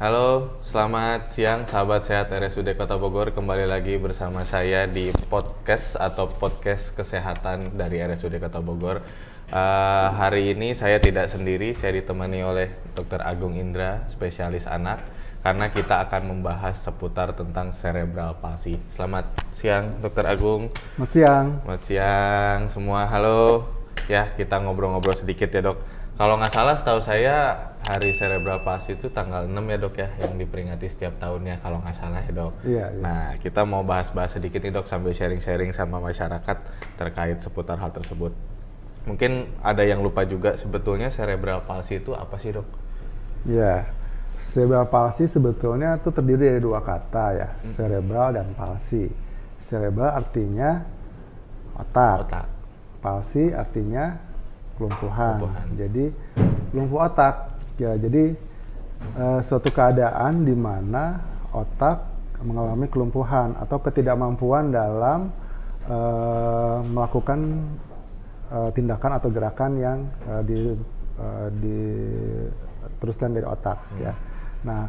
Halo, selamat siang sahabat sehat RSUD Kota Bogor. Kembali lagi bersama saya di podcast kesehatan dari RSUD Kota Bogor. Hari ini saya tidak sendiri, saya ditemani oleh Dr. Agung Indra, spesialis anak, karena kita akan membahas seputar tentang cerebral palsy. Selamat siang, Dr. Agung. Selamat siang. Selamat siang semua. Halo. Ya, kita ngobrol-ngobrol sedikit ya, Dok. Kalau nggak salah, setahu saya Hari Cerebral Palsy itu tanggal 6 ya, Dok, ya, yang diperingati setiap tahunnya kalau nggak salah ya, Dok. Iya. Nah, kita mau bahas-bahas sedikit nih, Dok, sambil sharing-sharing sama masyarakat terkait seputar hal tersebut. Mungkin ada yang lupa juga, sebetulnya Cerebral Palsy itu apa sih, Dok? Iya. Cerebral palsy sebetulnya itu terdiri dari dua kata ya, cerebral dan palsy. Cerebral artinya otak. Palsy artinya kelumpuhan. Jadi lumpuh otak. Ya, jadi suatu keadaan di mana otak mengalami kelumpuhan atau ketidakmampuan dalam melakukan tindakan atau gerakan yang diteruskan dari otak. Ya. Nah,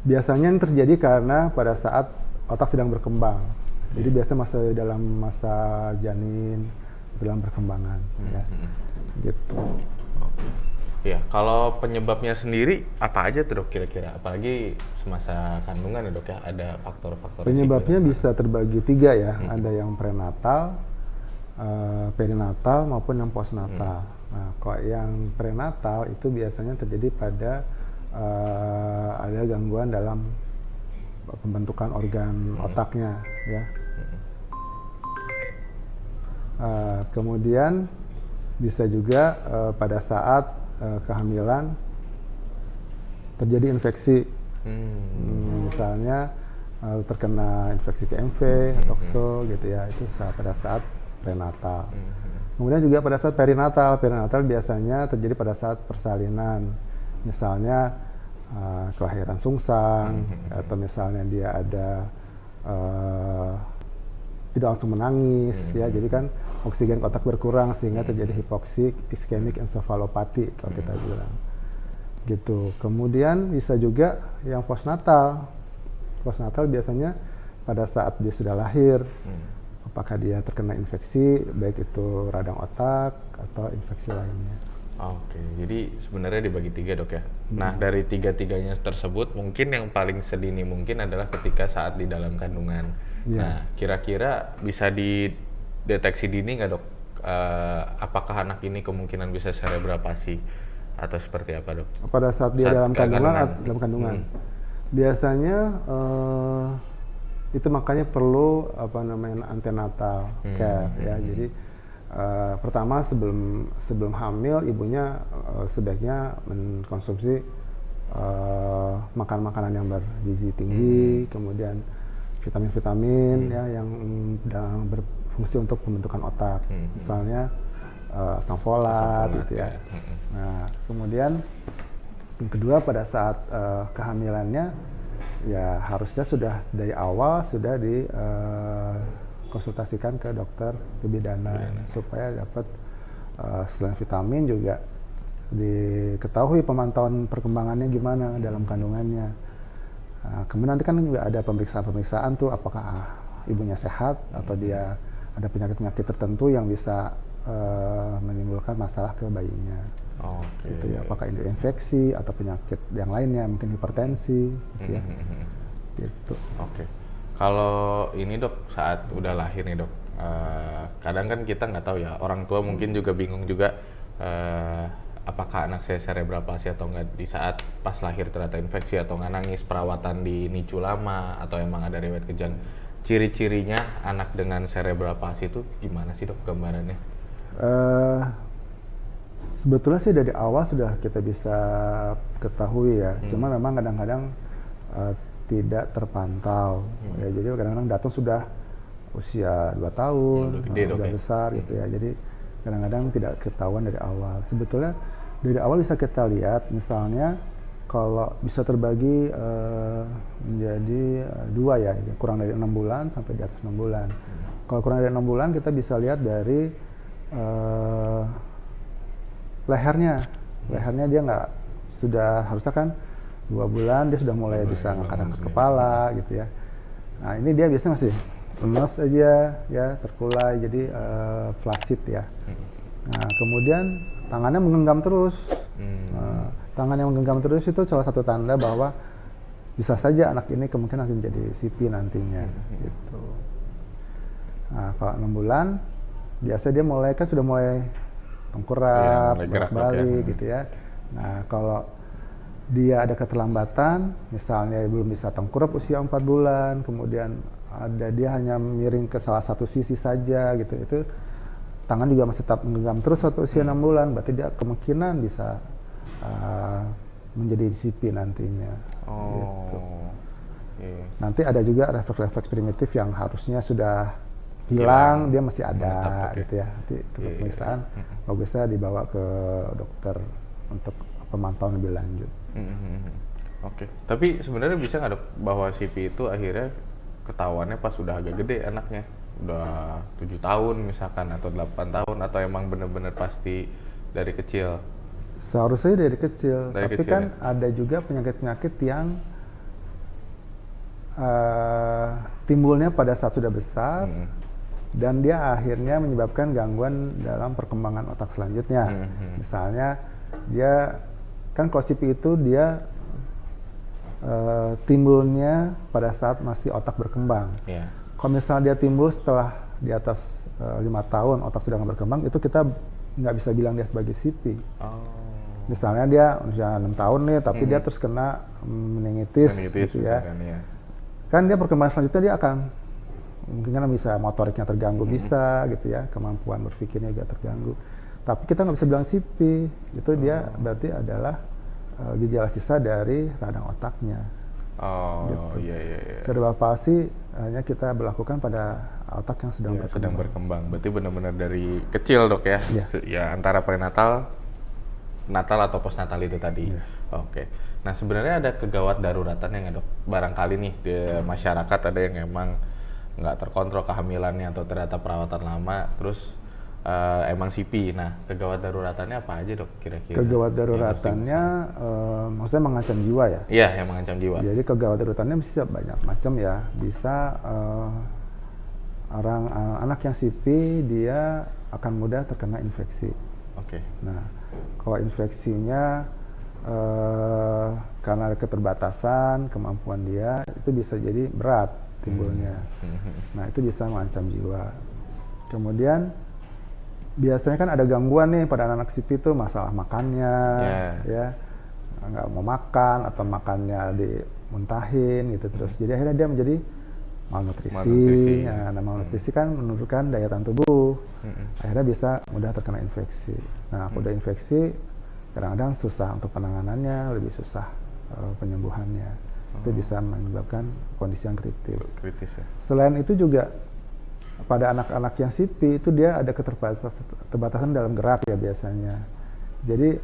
biasanya yang terjadi karena pada saat otak sedang berkembang. Jadi biasanya dalam masa janin, dalam perkembangan. Ya. Gitu. Ya, kalau penyebabnya sendiri apa aja tuh, Dok, kira-kira? Apalagi semasa kandungan ya, Dok, ya, ada faktor-faktor penyebabnya risiko. Bisa terbagi tiga ya, ada yang prenatal, perinatal maupun yang postnatal. Nah, kalau yang prenatal itu biasanya terjadi pada ada gangguan dalam pembentukan organ otaknya, ya. Kemudian bisa juga pada saat kehamilan terjadi infeksi, misalnya terkena infeksi CMV atau TOXO gitu ya, itu pada saat prenatal. Kemudian juga pada saat perinatal biasanya terjadi pada saat persalinan, misalnya kelahiran sungsang, atau misalnya dia ada tidak langsung menangis, ya, jadi kan oksigen otak berkurang sehingga terjadi hipoksik, iskemik encephalopathy kalau kita bilang, gitu. Kemudian bisa juga yang postnatal biasanya pada saat dia sudah lahir, apakah dia terkena infeksi, baik itu radang otak atau infeksi lainnya. Oke, jadi sebenarnya dibagi tiga, Dok, ya. Nah, dari tiga-tiganya tersebut, mungkin yang paling sedini mungkin adalah ketika saat di dalam kandungan. Nah, kira-kira bisa dideteksi dini nggak, Dok? Apakah anak ini kemungkinan bisa cerebral palsy atau seperti apa, Dok? Pada saat dia dalam kandungan. Biasanya itu makanya perlu antenatal care, ya. Jadi pertama sebelum hamil ibunya sebaiknya mengkonsumsi makanan yang bergizi tinggi, kemudian vitamin-vitamin ya yang berfungsi untuk pembentukan otak, misalnya asam folat gitu ya. Nah, kemudian yang kedua pada saat kehamilannya ya harusnya sudah dari awal sudah konsultasikan ke dokter kebidanan supaya dapat selain vitamin juga diketahui pemantauan perkembangannya gimana dalam kandungannya. Kemudian nanti kan juga ada pemeriksaan tuh, apakah ibunya sehat atau dia ada penyakit-penyakit tertentu yang bisa menimbulkan masalah ke bayinya. Gitu ya, apakah itu infeksi atau penyakit yang lainnya, mungkin hipertensi gitu ya. Gitu. Oke. Kalau ini, Dok, saat udah lahir nih, Dok, kadang kan kita nggak tahu ya, orang tua mungkin juga bingung juga apakah anak saya cerebral palsy atau nggak di saat pas lahir ternyata infeksi atau nggak nangis, perawatan di NICU lama atau emang ada riwayat kejang. Ciri-cirinya anak dengan cerebral palsy itu gimana sih, Dok, gambarannya? Sebetulnya sih dari awal sudah kita bisa ketahui ya, cuma memang kadang-kadang tidak terpantau. Ya, jadi kadang-kadang datang sudah usia 2 tahun, udah besar gitu ya. Jadi kadang-kadang tidak ketahuan dari awal. Sebetulnya dari awal bisa kita lihat, misalnya kalau bisa terbagi menjadi dua ya, kurang dari 6 bulan sampai di atas 6 bulan. Kalau kurang dari 6 bulan kita bisa lihat dari lehernya dia nggak, sudah harusnya kan 2 bulan dia sudah mulai bisa ngangkat-ngangkat kepala gitu ya. Nah ini dia biasanya masih lemas aja ya, terkulai, jadi flaccid ya. Nah kemudian tangannya menggenggam terus. Tangan yang menggenggam terus itu salah satu tanda bahwa bisa saja anak ini kemungkinan akan menjadi CP nantinya gitu. Nah kalau 6 bulan biasa dia mulai kan sudah mulai tengkurap, balik gitu ya. Nah kalau dia ada keterlambatan, misalnya belum bisa tengkurap usia 4 bulan, kemudian dia hanya miring ke salah satu sisi saja gitu, itu tangan juga masih tetap menggenggam terus waktu usia 6 bulan, berarti dia kemungkinan bisa menjadi CP nantinya. Gitu. Nanti ada juga refleks-refleks primitif yang harusnya sudah hilang, dia masih ada gitu ya. Nanti pemeriksaan bagusnya dibawa ke dokter untuk pemantauan lebih lanjut. Oke. Tapi sebenarnya bisa nggak dok bahwa CP itu akhirnya ketahuannya pas sudah agak gede anaknya, udah 7 tahun misalkan atau 8 tahun, atau emang benar-benar pasti dari kecil? Seharusnya dari kecil, tapi kecil, kan ya? ada juga penyakit-penyakit yang timbulnya pada saat sudah besar dan dia akhirnya menyebabkan gangguan dalam perkembangan otak selanjutnya. Misalnya dia kan kalau CP itu dia timbulnya pada saat masih otak berkembang. Kalau misalnya dia timbul setelah di atas 5 tahun otak sudah nggak berkembang, itu kita nggak bisa bilang dia sebagai CP. Misalnya dia usia 6 tahun nih, tapi dia terus kena meningitis gitu ya. Kan dia perkembangan selanjutnya dia akan mungkin kan bisa motoriknya terganggu, bisa gitu ya, kemampuan berpikirnya juga terganggu. Tapi kita nggak bisa bilang CP, itu dia berarti adalah gejala sisa dari radang otaknya. Gitu. Cerebral palsy hanya kita berlakukan pada otak yang sedang berkembang. Berarti benar-benar dari kecil dok ya? Ya antara prenatal, natal atau postnatal itu tadi. Oke. Nah sebenarnya ada kegawat daruratan yang dok, barangkali nih di masyarakat ada yang emang nggak terkontrol kehamilannya atau ternyata perawatan lama, terus emang CP. Nah kegawat daruratannya apa aja dok kira-kira? Kegawat daruratannya maksudnya mengancam jiwa ya? Iya, yang mengancam jiwa. Jadi kegawat daruratannya bisa banyak macam ya. Bisa anak yang CP dia akan mudah terkena infeksi. Nah kalau infeksinya karena ada keterbatasan kemampuan dia, itu bisa jadi berat timbulnya. Nah itu bisa mengancam jiwa. Kemudian biasanya kan ada gangguan nih pada anak CP itu, masalah makannya, ya nggak mau makan atau makannya dimuntahin gitu terus. Jadi akhirnya dia menjadi malnutrisi. Nah malnutrisi kan menurunkan daya tahan tubuh, akhirnya bisa mudah terkena infeksi. Nah kalau udah infeksi kadang-kadang susah untuk penanganannya, lebih susah penyembuhannya. Itu bisa menyebabkan kondisi yang kritis. Ya. Selain itu juga pada anak-anak yang CP itu dia ada keterbatasan dalam gerak ya biasanya. Jadi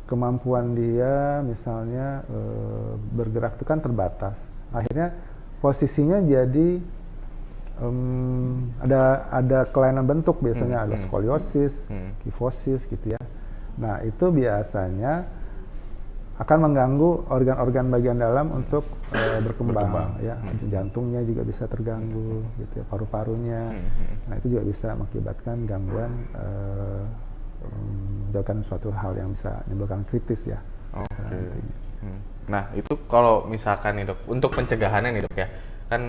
kemampuan dia misalnya bergerak itu kan terbatas. Akhirnya posisinya jadi ada kelainan bentuk, biasanya ada skoliosis, kifosis gitu ya. Nah itu biasanya akan mengganggu organ-organ bagian dalam untuk berkembang ya. Jantungnya juga bisa terganggu gitu ya, paru-parunya. Nah itu juga bisa mengakibatkan gangguan, menyebabkan suatu hal yang bisa menimbulkan kritis ya. Nah itu kalau misalkan nih dok, untuk pencegahannya nih dok ya, kan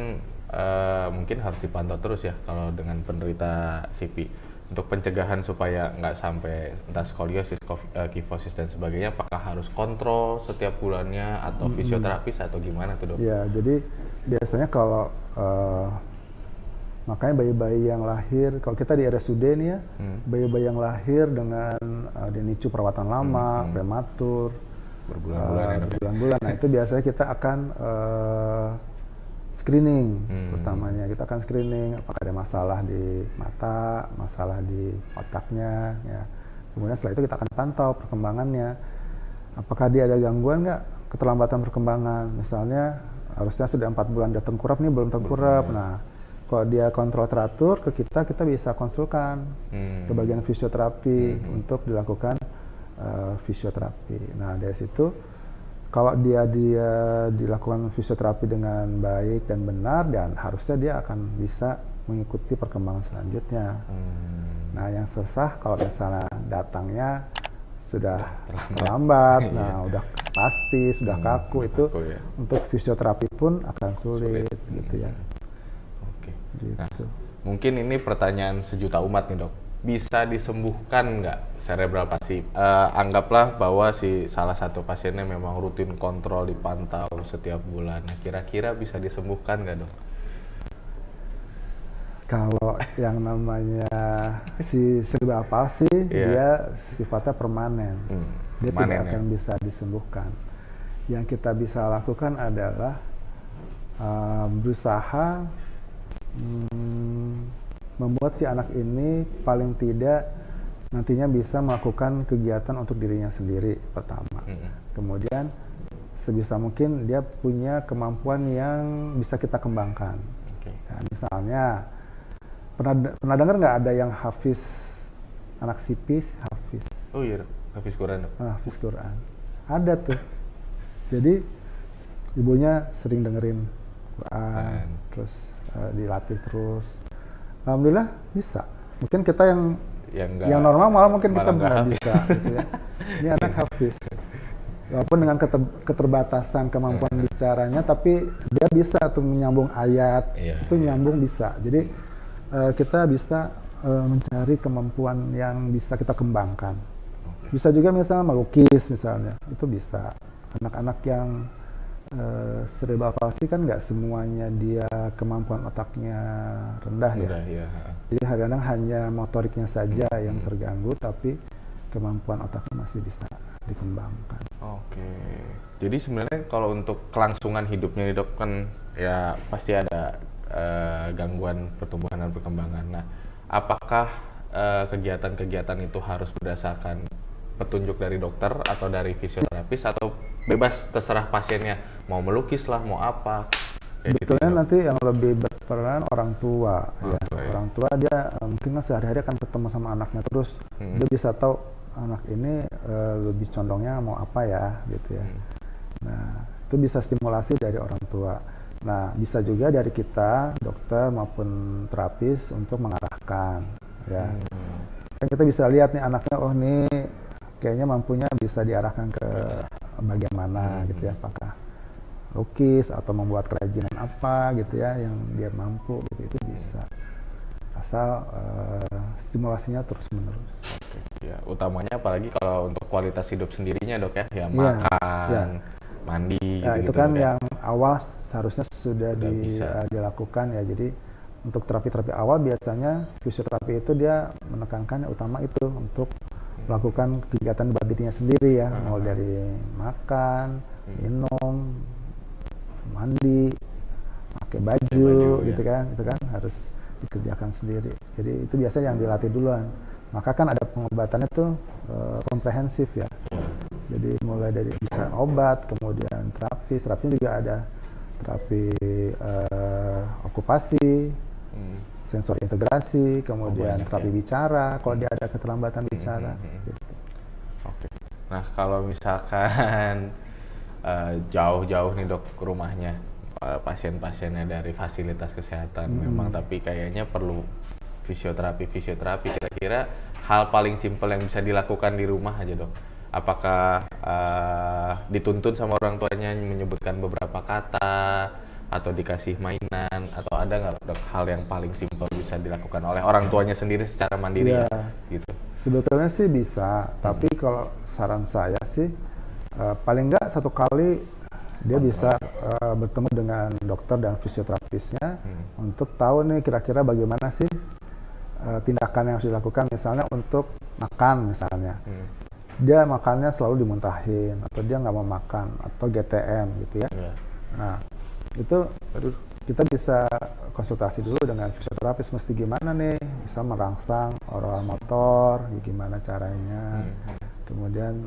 mungkin harus dipantau terus ya kalau dengan penderita CP. Untuk pencegahan supaya nggak sampai entah skoliosis, kifosis dan sebagainya, apakah harus kontrol setiap bulannya atau fisioterapis atau gimana tuh dok? Ya, jadi biasanya kalau makanya bayi-bayi yang lahir, kalau kita di RSUD nih ya, bayi-bayi yang lahir dengan dinicu perawatan lama, prematur, berbulan-bulan, nah itu biasanya kita akan screening pertamanya. Kita akan screening apakah ada masalah di mata, masalah di otaknya ya. Kemudian setelah itu kita akan pantau perkembangannya, apakah dia ada gangguan nggak, keterlambatan perkembangan. Misalnya harusnya sudah 4 bulan dia tengkurap nih, belum tengkurap. Nah kalau dia kontrol teratur ke kita bisa konsulkan ke bagian fisioterapi untuk dilakukan fisioterapi. Nah dari situ kalau dia dilakukan fisioterapi dengan baik dan benar, dan harusnya dia akan bisa mengikuti perkembangan selanjutnya. Nah, yang susah kalau misalnya datangnya sudah terlambat, nah udah pasti sudah kaku, itu ya. untuk fisioterapi pun akan sulit. Gitu ya. Oke. Gitu. Nah, mungkin ini pertanyaan sejuta umat nih, Dok. Bisa disembuhkan nggak cerebral palsy? Anggaplah bahwa si salah satu pasiennya memang rutin kontrol, dipantau setiap bulan. Nah, kira-kira bisa disembuhkan nggak, Dok? Kalau yang namanya si cerebral palsy, dia sifatnya permanen. Dia tidak akan bisa disembuhkan. Yang kita bisa lakukan adalah berusaha membuat si anak ini paling tidak nantinya bisa melakukan kegiatan untuk dirinya sendiri pertama. Kemudian sebisa mungkin dia punya kemampuan yang bisa kita kembangkan. Nah, misalnya pernah dengar nggak ada yang hafiz, anak sipis hafiz? Oh iya, hafiz Quran. Hafiz Quran. Ada tuh. Jadi ibunya sering dengerin Quran, terus dilatih terus. Alhamdulillah bisa. Mungkin kita yang normal malah mungkin kita nggak bisa. Gitu ya. Ini anak hafiz. Walaupun dengan keterbatasan kemampuan bicaranya, tapi dia bisa tuh menyambung ayat, itu nyambung bisa. Jadi kita bisa mencari kemampuan yang bisa kita kembangkan. Bisa juga misalnya melukis misalnya, itu bisa. Anak-anak yang cerebral palsy kan nggak semuanya dia kemampuan otaknya rendah ya. Jadi kadang-kadang hanya motoriknya saja yang terganggu, tapi kemampuan otaknya masih bisa dikembangkan. Oke. Jadi sebenarnya kalau untuk kelangsungan hidupnya nih, Dok, kan ya pasti ada gangguan pertumbuhan dan perkembangan. Nah, apakah kegiatan-kegiatan itu harus berdasarkan petunjuk dari dokter atau dari fisioterapis, atau bebas terserah pasiennya mau melukis lah, mau apa? Sebetulnya gitu, nanti yang lebih berperan orang tua. Orang tua dia mungkin sehari-hari akan ketemu sama anaknya terus, dia bisa tahu anak ini lebih condongnya mau apa ya, gitu ya. Nah, itu bisa stimulasi dari orang tua. Nah, bisa juga dari kita, dokter maupun terapis untuk mengarahkan, ya. Kan kita bisa lihat nih anaknya, oh nih kayaknya mampunya bisa diarahkan ke bagian mana, gitu ya. Apakah lukis atau membuat kerajinan apa, gitu ya, yang dia mampu, gitu, itu bisa. Asal stimulasinya terus-menerus. Ya, utamanya apalagi kalau untuk kualitas hidup sendirinya, Dok, ya, makan, mandi, ya, gitu-gitu. Itu kan yang awal seharusnya sudah dilakukan ya. Jadi untuk terapi-terapi awal biasanya fisioterapi itu dia menekankan yang utama itu untuk melakukan kegiatan buat dirinya sendiri ya, mulai dari makan, minum, mandi, pakai baju gitu kan, itu kan harus dikerjakan sendiri. Jadi itu biasanya yang dilatih duluan. Maka kan ada pengobatannya tuh komprehensif ya. Jadi mulai dari bisa obat, kemudian terapinya juga ada terapi okupasi, sensor integrasi, kemudian terapi bicara kalau dia ada keterlambatan bicara. Gitu. Oke. Nah, kalau misalkan jauh-jauh nih, Dok, ke rumahnya pasien-pasiennya dari fasilitas kesehatan memang, tapi kayaknya perlu fisioterapi, kira-kira hal paling simpel yang bisa dilakukan di rumah aja, Dok. Apakah dituntun sama orang tuanya menyebutkan beberapa kata, atau dikasih mainan, atau ada nggak, Dok, hal yang paling simpel bisa dilakukan oleh orang tuanya sendiri secara mandiri ya, gitu? Sebetulnya sih bisa, tapi kalau saran saya sih paling nggak 1 kali dia bisa bertemu dengan dokter dan fisioterapisnya untuk tahu nih kira-kira bagaimana sih tindakan yang harus dilakukan. Misalnya untuk makan misalnya, dia makannya selalu dimuntahin, atau dia nggak mau makan, atau GTM gitu ya. Nah, itu kita bisa konsultasi dulu dengan fisioterapis, mesti gimana nih, bisa merangsang oral motor, gimana caranya, kemudian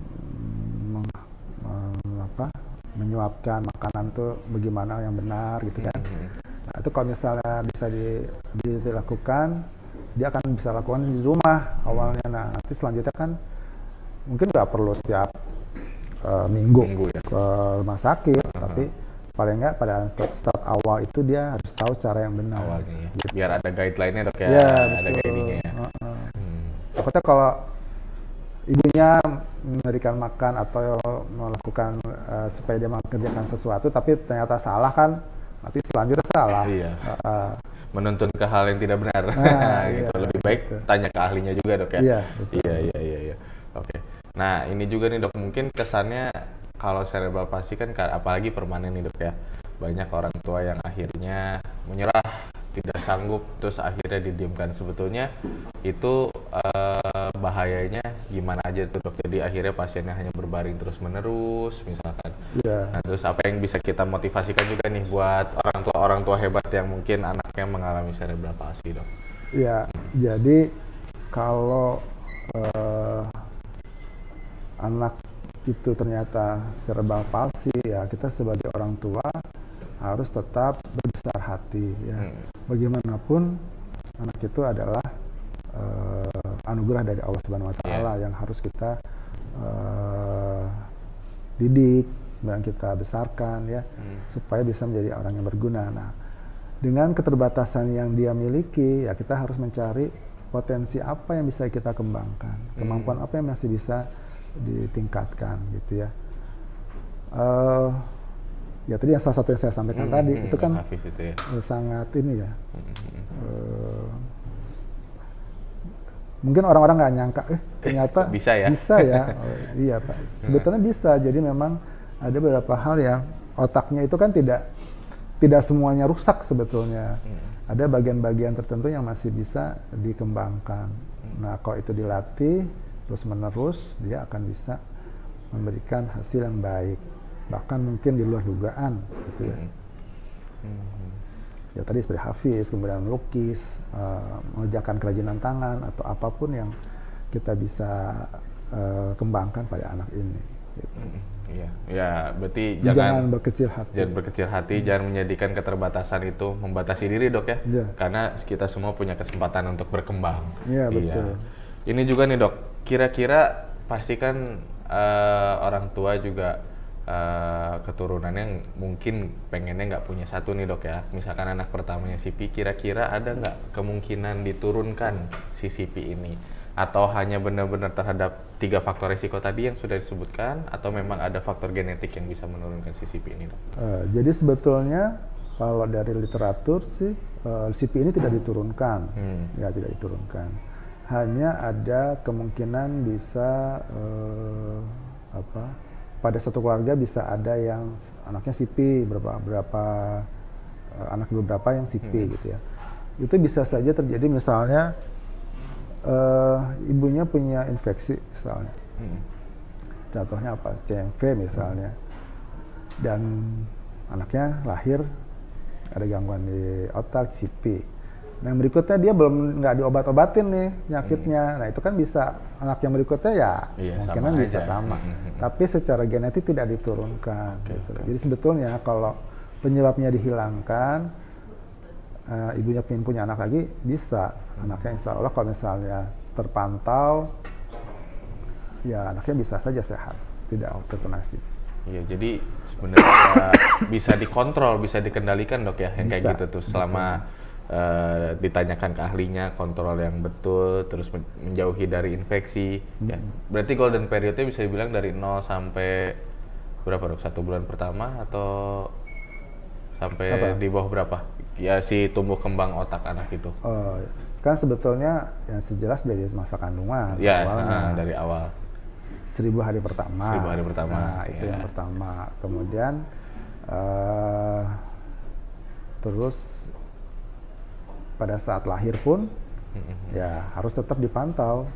menyuapkan makanan tuh bagaimana yang benar gitu kan. Nah, itu kalau misalnya bisa dilakukan, dia akan bisa lakukan di rumah awalnya. Nah, nanti selanjutnya kan mungkin nggak perlu setiap minggu ya. ke rumah sakit, tapi paling nggak pada start awal itu dia harus tahu cara yang benar. Awalnya ya. Biar ada guideline-nya dok ya, Ya, ada betul. guiding-nya ya. Takutnya kalau ibunya memberikan makan atau melakukan supaya dia mengerjakan sesuatu, tapi ternyata salah kan, nanti selanjutnya salah. Iya. Menuntun ke hal yang tidak benar. Gitu. Iya, Lebih baik gitu. tanya ke ahlinya juga dok ya. Iya, betul. Iya. Oke. Nah ini juga nih dok, mungkin kesannya kalau cerebral palsy kan apalagi permanen nih dok ya, banyak orang tua yang akhirnya menyerah, tidak sanggup, terus akhirnya didiamkan. Sebetulnya itu bahayanya gimana aja tuh dok? Jadi akhirnya pasiennya hanya berbaring terus menerus misalkan. Iya. Nah, terus apa yang bisa kita motivasikan juga nih buat orang tua hebat yang mungkin anaknya mengalami cerebral palsy dok? Ya, jadi kalau anak itu ternyata cerebral palsy, ya kita sebagai orang tua harus tetap berbesar hati ya. Bagaimanapun anak itu adalah anugerah dari Allah Subhanahu Wa Taala yang harus kita didik dan kita besarkan ya, supaya bisa menjadi orang yang berguna. Nah, dengan keterbatasan yang dia miliki, ya kita harus mencari potensi apa yang bisa kita kembangkan, kemampuan apa yang masih bisa ditingkatkan gitu ya. Ya tadi yang salah satu yang saya sampaikan tadi itu kan Hafiz itu ya. sangat ini ya. Mungkin orang-orang nggak nyangka, ternyata Bisa ya? Bisa ya. Iya Pak. Sebetulnya bisa. Jadi memang ada beberapa hal yang otaknya itu kan tidak semuanya rusak sebetulnya. Ada bagian-bagian tertentu yang masih bisa dikembangkan. Nah kalau itu dilatih terus menerus, dia akan bisa memberikan hasil yang baik, bahkan mungkin di luar dugaan gitu ya. Ya tadi seperti Hafiz, kemudian melukis, mengerjakan kerajinan tangan atau apapun yang kita bisa kembangkan pada anak ini gitu. Iya, ya berarti Jangan berkecil hati. Jangan berkecil hati, jangan menjadikan keterbatasan itu membatasi diri dok ya. Iya. Karena kita semua punya kesempatan untuk berkembang. Iya, betul. Ini juga nih dok, kira-kira pasti kan orang tua juga keturunannya mungkin pengennya nggak punya satu nih dok ya. Misalkan anak pertamanya CP, kira-kira ada nggak kemungkinan diturunkan si CP ini? Atau hanya benar-benar terhadap 3 faktor risiko tadi yang sudah disebutkan, atau memang ada faktor genetik yang bisa menurunkan si CP ini dok? Jadi sebetulnya kalau dari literatur sih CP ini tidak diturunkan, ya tidak diturunkan. Hanya ada kemungkinan bisa pada satu keluarga bisa ada yang anaknya CP, berapa anak beberapa yang CP gitu ya. Itu bisa saja terjadi misalnya ibunya punya infeksi misalnya. Contohnya apa? CMV misalnya. Dan anaknya lahir ada gangguan di otak, CP. Nah yang berikutnya dia belum nggak diobat-obatin nih penyakitnya. Nah itu kan bisa anak yang berikutnya ya kemungkinan bisa sama. Tapi secara genetik tidak diturunkan. Gitu. Jadi sebetulnya kalau penyebabnya dihilangkan, ibunya ingin punya anak lagi bisa. Anaknya insya Allah kalau misalnya terpantau, ya anaknya bisa saja sehat, tidak terkena CP. Iya, jadi sebenarnya bisa dikontrol, bisa dikendalikan dok ya, yang kayak gitu tuh selama ditanyakan ke ahlinya, kontrol yang betul, terus menjauhi dari infeksi. Ya, berarti golden periodnya bisa dibilang dari 0 sampai berapa dok? 1 bulan pertama atau sampai di bawah berapa? Ya si tumbuh kembang otak anak itu. Kan sebetulnya yang sejelas dari masa kandungan. Ya, dari awal. 1000 hari pertama. 1000 hari pertama. Nah, itu yang pertama. Kemudian terus pada saat lahir pun ya harus tetap dipantau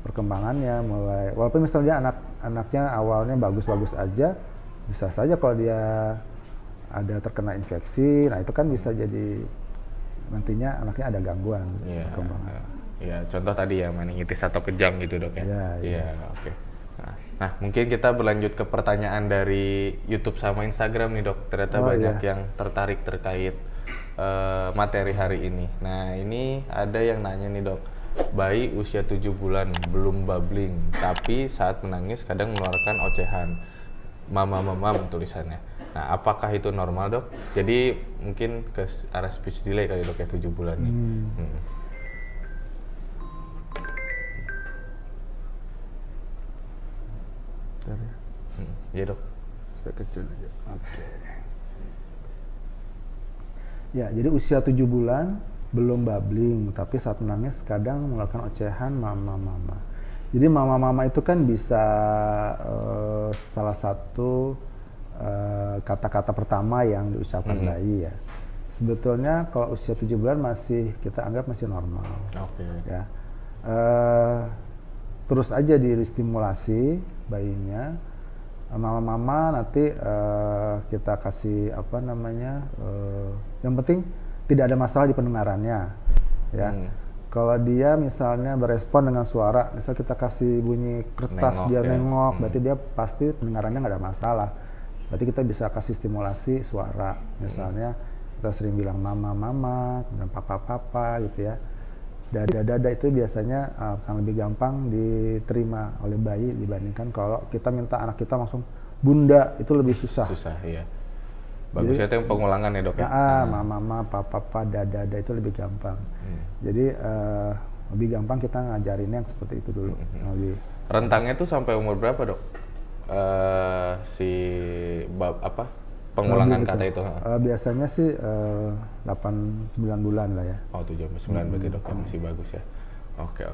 perkembangannya, mulai walaupun misalnya anaknya awalnya bagus-bagus aja, bisa saja kalau dia ada terkena infeksi, nah itu kan bisa jadi nantinya anaknya ada gangguan perkembangan. Iya, contoh tadi ya meningitis atau kejang gitu dok ya. Iya, oke. Nah, mungkin kita berlanjut ke pertanyaan dari YouTube sama Instagram nih dok. Ternyata banyak yang tertarik terkait materi hari ini. Nah, ini ada yang nanya nih dok. Bayi usia 7 bulan belum babbling, tapi saat menangis kadang mengeluarkan ocehan. mamam tulisannya. Nah, apakah itu normal, Dok? Jadi mungkin ke arah speech delay kali, Dok, ya 7 bulan nih. Iya, Dok. Saya kecil aja. Oke. Ya, jadi usia 7 bulan belum babbling, tapi saat menangis kadang mengeluarkan ocehan mama. Jadi mama itu kan bisa salah satu kata-kata pertama yang diucapkan bayi ya. Sebetulnya kalau usia 7 bulan kita anggap masih normal. Oke. Ya. Terus aja distimulasi bayinya. Mama nanti kita kasih yang penting tidak ada masalah di pendengarannya ya. Kalau dia misalnya berespon dengan suara, misal kita kasih bunyi kertas, dia nengok, berarti dia pasti pendengarannya nggak ada masalah. Berarti kita bisa kasih stimulasi suara, misalnya kita sering bilang mama, kemudian papa gitu ya. Dada itu biasanya akan lebih gampang diterima oleh bayi dibandingkan kalau kita minta anak kita langsung bunda, itu lebih susah. Susah, iya. Bagusnya itu yang pengulangan ya, Dok ya? Mama, papa, dada itu lebih gampang. Jadi lebih gampang kita ngajarinnya yang seperti itu dulu. Rentangnya tuh sampai umur berapa, Dok? Pengulangan kata itu? Biasanya sih 8-9 bulan lah ya. Oh, 7-9 berarti, Dok, ya masih bagus ya. Oke.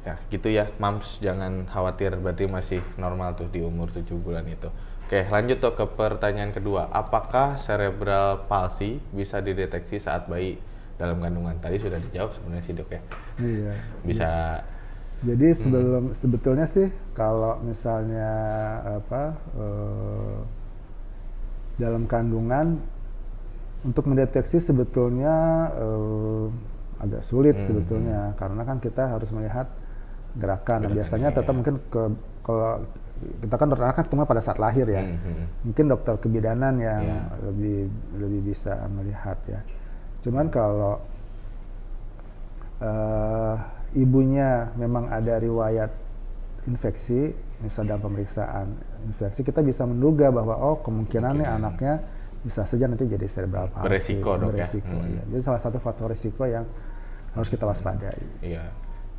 Nah, gitu ya, Mams, jangan khawatir, berarti masih normal tuh di umur 7 bulan itu. Oke, lanjut Dok ke pertanyaan kedua. Apakah cerebral palsy bisa dideteksi saat bayi dalam kandungan? Tadi sudah dijawab sebenarnya sih, Dok ya. Iya. Bisa. Jadi sebetulnya sih kalau misalnya dalam kandungan untuk mendeteksi sebetulnya agak sulit sebetulnya, karena kan kita harus melihat gerakan. Nah, biasanya tetap mungkin kalau kita kan dokter anak kan ketemu pada saat lahir ya. Mungkin dokter kebidanan yang lebih bisa melihat ya. Cuman kalau ibunya memang ada riwayat infeksi, misal dalam pemeriksaan infeksi, kita bisa menduga bahwa kemungkinannya anaknya bisa saja nanti jadi cerebral palsy. Beresiko, Dok, beresiko, ya. Jadi salah satu faktor risiko yang harus kita waspadai. Iya,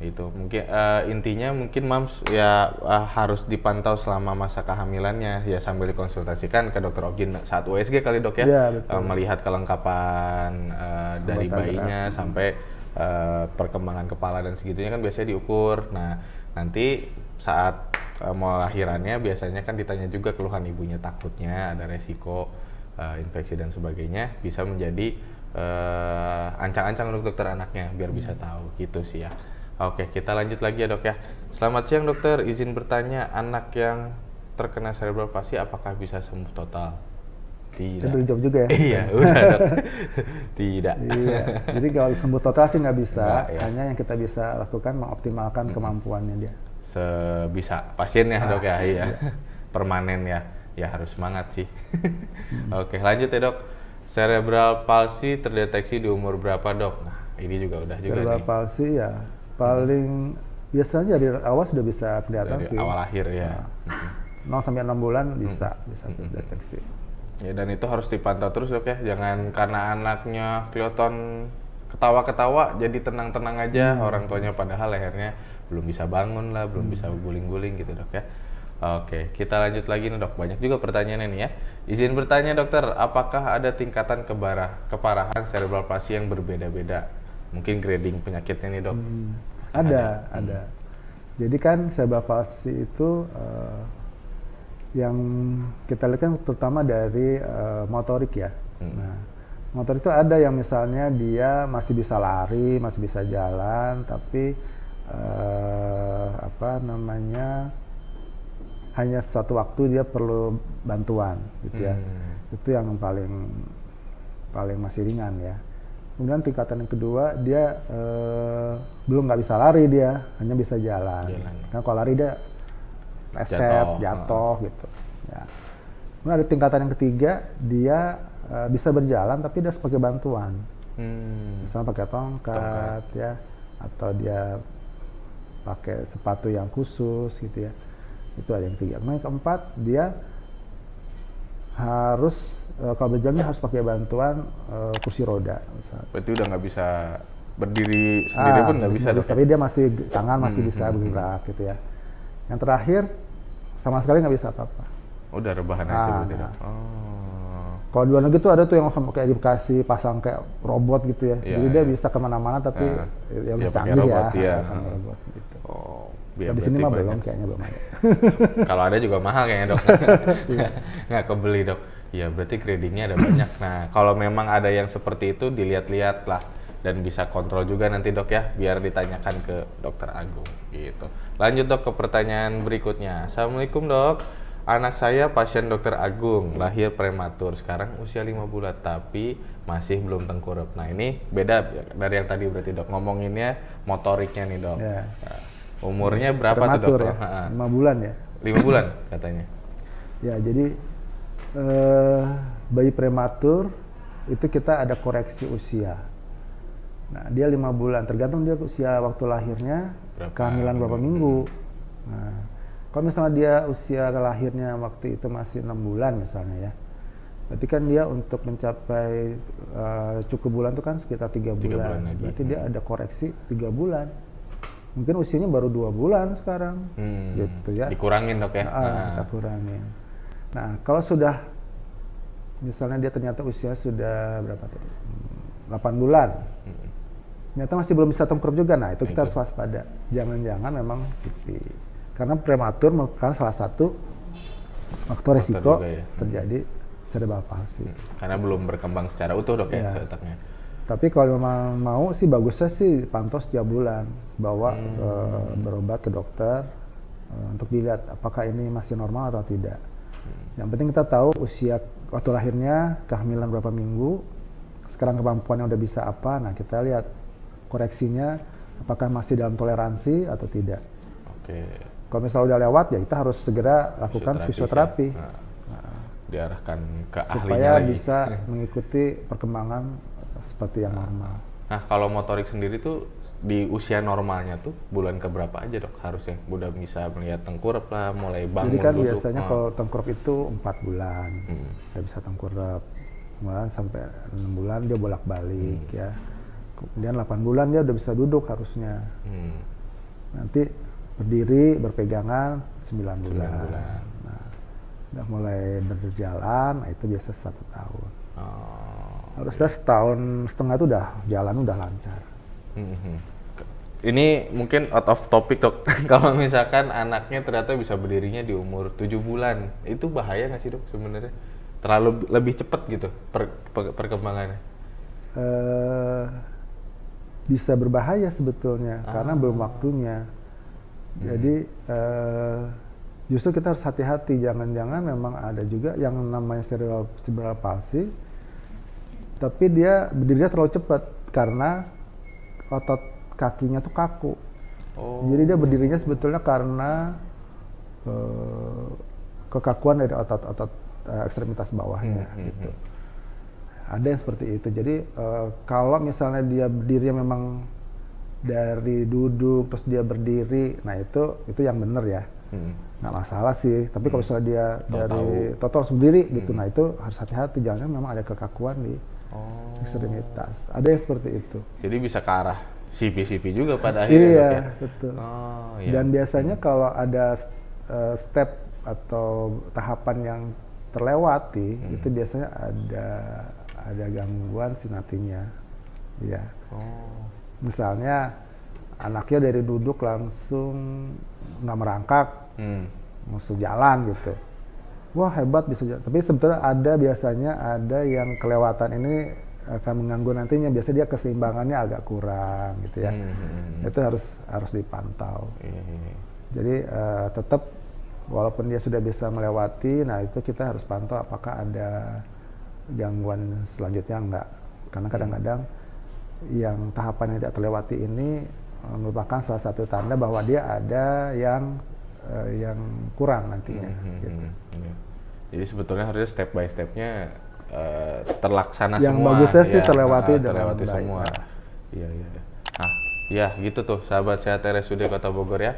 itu mungkin intinya mungkin Mams ya harus dipantau selama masa kehamilannya ya, sambil dikonsultasikan ke dokter Ogin saat USG kali, Dok ya. Melihat kelengkapan dari bayinya sampai perkembangan kepala dan segitunya kan biasanya diukur. Nah, nanti saat mau lahirannya biasanya kan ditanya juga keluhan ibunya, takutnya ada resiko infeksi dan sebagainya, bisa menjadi ancang-ancang untuk dokter anaknya biar bisa tahu gitu sih ya. Oke, kita lanjut lagi ya, Dok ya. Selamat siang, Dokter. Izin bertanya, anak yang terkena cerebral palsy apakah bisa sembuh total? Tidak. Saya dijawab juga ya? Iya, udah, Dok. Tidak. Iya. Jadi kalau sembuh total sih nggak bisa. Hanya yang kita bisa lakukan mengoptimalkan kemampuannya dia. Sebisa pasiennya, Dok ya. Iya. Permanen ya. Ya harus semangat sih. Oke, lanjut ya, Dok. Cerebral palsy terdeteksi di umur berapa, Dok? Nah, ini juga udah juga nih. Cerebral palsy ya paling biasanya dari awal sudah bisa kelihatan dari sih. Awal lahir ya. 0 sampai 6 bulan bisa terdeteksi. Ya, dan itu harus dipantau terus, Dok ya. Jangan karena anaknya kelihatan ketawa-ketawa jadi tenang-tenang aja, orang tuanya padahal lehernya belum bisa bangun lah, belum bisa guling-guling gitu, Dok ya. Oke, kita lanjut lagi nih, Dok. Banyak juga pertanyaannya nih ya. Izin bertanya, Dokter, apakah ada tingkatan keparahan cerebral palsy yang berbeda-beda? Mungkin grading penyakitnya nih, Dok. Ada. Jadi kan cerebral palsy itu yang kita lihat kan terutama dari motorik ya. Nah, motorik itu ada yang misalnya dia masih bisa lari, masih bisa jalan, tapi hanya satu waktu dia perlu bantuan gitu ya. Itu yang paling masih ringan ya. Kemudian tingkatan yang kedua dia belum nggak bisa lari, dia hanya bisa jalan. Kan kalau lari dia leset, jatuh gitu. Ya. Kemudian ada tingkatan yang ketiga dia bisa berjalan tapi dia harus pakai bantuan. Misalnya pakai tongkat ya, atau dia pakai sepatu yang khusus gitu ya. Itu ada yang ketiga. Kemudian yang keempat dia harus kalau berjalan dia harus pakai bantuan kursi roda misalnya. Berarti udah nggak bisa berdiri sendiri pun nggak bisa dok. Tapi dia masih tangan masih bisa bergerak gitu ya. Yang terakhir sama sekali nggak bisa apa-apa. Udah rebahan aja berarti dok. Kalau di luar negeri tuh ada tuh yang kayak dikasih pasang kayak robot gitu ya. Iya, Jadi dia bisa kemana-mana tapi ya udah canggih robot, ya. iya. Robot gitu. Biar Di sini mah berarti belum kayaknya belum ada. Kalau ada juga mahal kayaknya dok. Nggak kebeli dok. Ya berarti gradingnya ada banyak. Nah kalau memang ada yang seperti itu dilihat-lihat lah dan bisa kontrol juga nanti dok ya, biar ditanyakan ke dokter Agung gitu. Lanjut dok ke pertanyaan berikutnya. Assalamualaikum dok. Anak saya pasien dokter Agung, lahir prematur, sekarang usia 5 bulan tapi masih belum tengkurap. Nah ini beda dari yang tadi berarti dok, ngomonginnya motoriknya nih dok. Ya. Nah, umurnya berapa Prematur tuh dok? ya? 5 bulan ya? 5 bulan katanya. Ya jadi bayi prematur itu kita ada koreksi usia. Nah dia 5 bulan, tergantung dia usia waktu lahirnya, kehamilan berapa minggu. Nah kalau misalnya dia usia lahirnya waktu itu masih 6 bulan misalnya ya, berarti kan dia untuk mencapai cukup bulan itu kan sekitar 3 bulan. Berarti dia ada koreksi 3 bulan. Mungkin usianya baru 2 bulan sekarang, gitu ya. Dikurangin dok ya? Kita kurangin. Nah kalau sudah, misalnya dia ternyata usia sudah berapa tadi? 8 bulan. Ternyata masih belum bisa tengkurap juga, nah itu kita harus waspada. Jangan-jangan memang CP. Karena prematur merupakan salah satu faktor resiko ya, terjadi cerebral palsy. Karena belum berkembang secara utuh dok ya otaknya. Tapi kalau memang mau sih bagusnya sih pantau setiap bulan, bawa berobat ke dokter untuk dilihat apakah ini masih normal atau tidak. Yang penting kita tahu usia waktu lahirnya, kehamilan berapa minggu, sekarang kemampuannya udah bisa apa, nah kita lihat koreksinya apakah masih dalam toleransi atau tidak. Oke. Kalau misalnya udah lewat ya kita harus segera lakukan fisioterapi. Ya. Diarahkan ke ahlinya supaya lagi. bisa mengikuti perkembangan seperti yang normal. Nah kalau motorik sendiri tuh di usia normalnya tuh bulan keberapa aja dok harusnya udah bisa melihat tengkurap lah, mulai bangun. Jadi kan duduk. biasanya kalau tengkurap itu 4 bulan, dia bisa tengkurap. Kemudian sampai 6 bulan dia bolak-balik ya. Kemudian 8 bulan dia udah bisa duduk harusnya. Nanti berdiri, berpegangan 9 bulan. Nah, udah mulai berjalan, nah itu biasa 1 tahun. Harusnya 1,5 tahun itu udah jalan, udah lancar. Ini mungkin out of topic dok. Kalau misalkan anaknya ternyata bisa berdirinya di umur 7 bulan, itu bahaya nggak sih dok sebenarnya? Terlalu lebih cepat gitu perkembangannya? Bisa berbahaya sebetulnya, karena belum waktunya. Jadi justru kita harus hati-hati, jangan-jangan memang ada juga yang namanya cerebral palsy, tapi dia berdirinya terlalu cepat karena otot kakinya tuh kaku. Jadi dia berdirinya sebetulnya karena kekakuan dari otot-otot ekstremitas bawahnya gitu. Ada yang seperti itu. Jadi kalau misalnya dia berdirinya memang dari duduk terus dia berdiri, nah itu yang benar ya, nggak masalah sih. Tapi kalau misalnya dia dari total sendiri gitu, nah itu harus hati-hati, jangan memang ada kekakuan di ekstremitas. Ada yang seperti itu. Jadi bisa ke arah CP juga pada akhirnya. Iya, ya? betul. Iya. Dan biasanya kalau ada step atau tahapan yang terlewati, itu biasanya ada gangguan sinapsinya, ya. Misalnya anaknya dari duduk langsung nggak merangkak, langsung jalan gitu. Wah hebat bisa jalan. Tapi sebetulnya biasanya ada yang kelewatan ini akan mengganggu nantinya. Biasanya dia keseimbangannya agak kurang gitu ya. Itu harus dipantau. Jadi tetap walaupun dia sudah bisa melewati, nah itu kita harus pantau apakah ada gangguan selanjutnya enggak. Karena kadang-kadang yang tahapan yang tidak terlewati ini merupakan salah satu tanda bahwa dia ada yang kurang nantinya. Gitu. Jadi sebetulnya harusnya step by stepnya terlaksana yang semua. Yang bagusnya sih ya, terlewati baik, semua. Iya. Nah, ya gitu tuh sahabat sehat RSUD Kota Bogor ya.